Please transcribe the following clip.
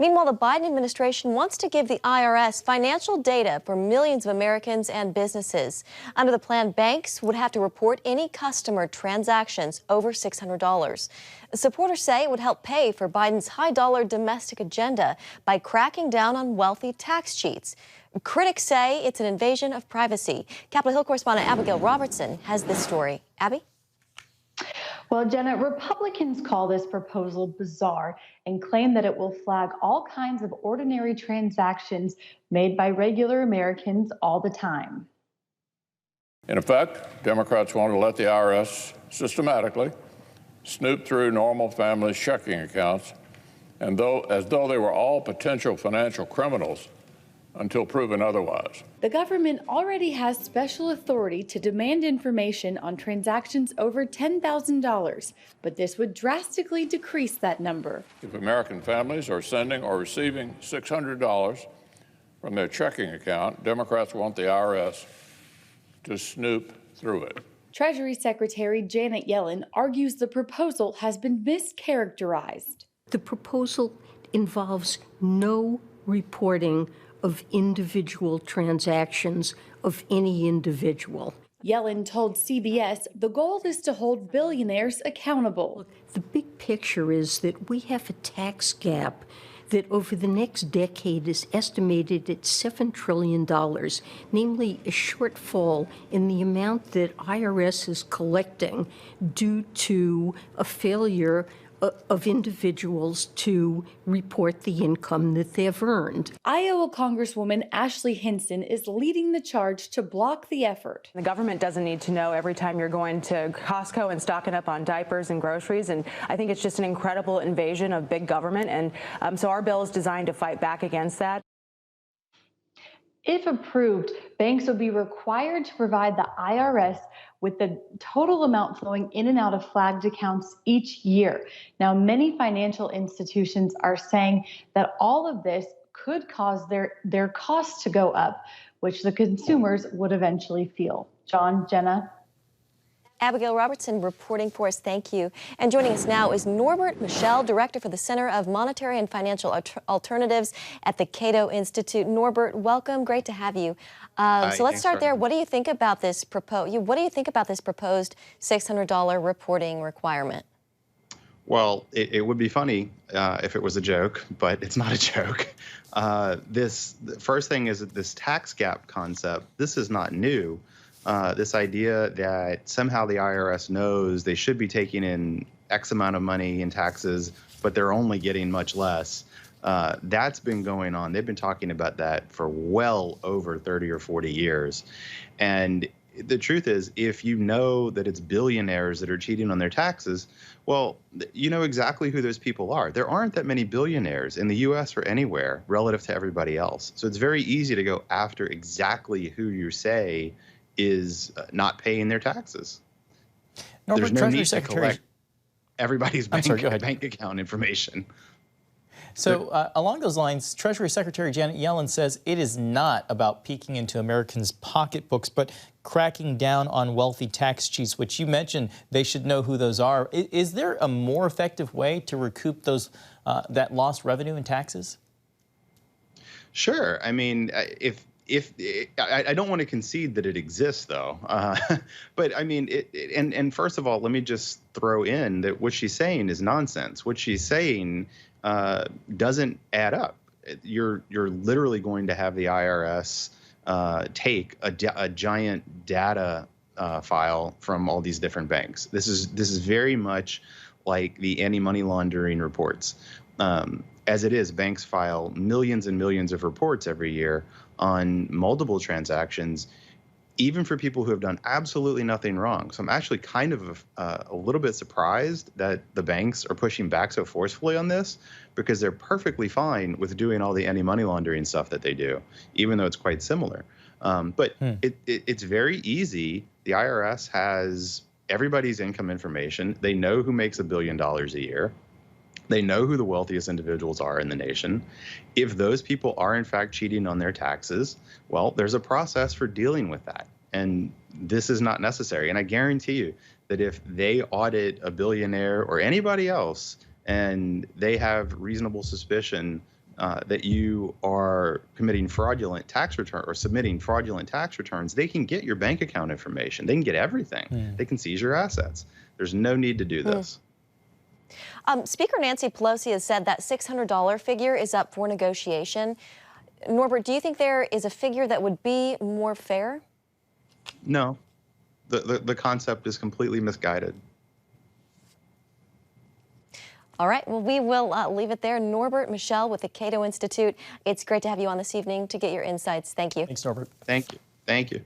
Meanwhile, the Biden administration wants to give the IRS financial data for millions of Americans and businesses. Under the plan, banks would have to report any customer transactions over $600. Supporters say it would help pay for Biden's high-dollar domestic agenda by cracking down on wealthy tax cheats. Critics say it's an invasion of privacy. Capitol Hill correspondent Abigail Robertson has this story. Abby? Well, Jenna, Republicans call this proposal bizarre and claim that it will flag all kinds of ordinary transactions made by regular Americans all the time. In effect, Democrats want to let the IRS systematically snoop through normal families' checking accounts, and as though they were all potential financial criminals until proven otherwise. The government already has special authority to demand information on transactions over $10,000, but this would drastically decrease that number. If American families are sending or receiving $600 from their checking account, Democrats want the IRS to snoop through it. Treasury Secretary Janet Yellen argues the proposal has been mischaracterized. The proposal involves no reporting of individual transactions of any individual. Yellen told CBS the goal is to hold billionaires accountable. The big picture is that we have a tax gap that over the next decade is estimated at $7 trillion, namely a shortfall in the amount that IRS is collecting due to a failure of individuals to report the income that they've earned. Iowa Congresswoman Ashley Hinson is leading the charge to block the effort. The government doesn't need to know every time you're going to Costco and stocking up on diapers and groceries, and I think it's just an incredible invasion of big government, and so our bill is designed to fight back against that. If approved, banks will be required to provide the IRS with the total amount flowing in and out of flagged accounts each year. Now, many financial institutions are saying that all of this could cause their costs to go up, which the consumers would eventually feel. John, Jenna? Abigail Robertson reporting for us. Thank you. And joining us now is Norbert Michel, Director for the Center of Monetary and Financial Alternatives at the Cato Institute. Norbert, welcome. Great to have you. So let's start there. What do you think about this proposed $600 reporting requirement? Well, it would be funny if it was a joke, but it's not a joke. The first thing is that this tax gap concept, this is not new. This idea that somehow the IRS knows they should be taking in X amount of money in taxes, but they're only getting much less. That's been going on. They've been talking about that for well over 30 or 40 years. And the truth is, if you know that it's billionaires that are cheating on their taxes, well, you know exactly who those people are. There aren't that many billionaires in the U.S. or anywhere relative to everybody else. So it's very easy to go after exactly who you say is not paying their taxes. Norbert, There's no Treasury need Secretary, to collect everybody's bank account information. So along those lines, Treasury Secretary Janet Yellen says it is not about peeking into Americans' pocketbooks, but cracking down on wealthy tax cheats, which you mentioned they should know who those are. Is there a more effective way to recoup those that lost revenue in taxes? Sure. I mean, I don't want to concede that it exists, though. But I mean, and first of all, let me just throw in that what she's saying is nonsense. What she's saying doesn't add up. You're literally going to have the IRS take a giant data file from all these different banks. This is very much like the anti-money laundering reports. As it is, banks file millions and millions of reports every year on multiple transactions, even for people who have done absolutely nothing wrong. So I'm actually kind of a little bit surprised that the banks are pushing back so forcefully on this, because they're perfectly fine with doing all the anti-money laundering stuff that they do, even though it's quite similar. But it's very easy. The IRS has everybody's income information. They know who makes $1 billion a year. They know who the wealthiest individuals are in the nation. If those people are in fact cheating on their taxes, well, there's a process for dealing with that. And this is not necessary. And I guarantee you that if they audit a billionaire or anybody else and they have reasonable suspicion that you are committing fraudulent tax return or submitting fraudulent tax returns, they can get your bank account information. They can get everything. They can seize your assets. There's no need to do this. Speaker Nancy Pelosi has said that $600 figure is up for negotiation. Norbert, do you think there is a figure that would be more fair? No. The concept is completely misguided. All right, well, we will leave it there. Norbert Michel with the Cato Institute. It's great to have you on this evening to get your insights. Thank you. Thanks, Norbert. Thank you. Thank you.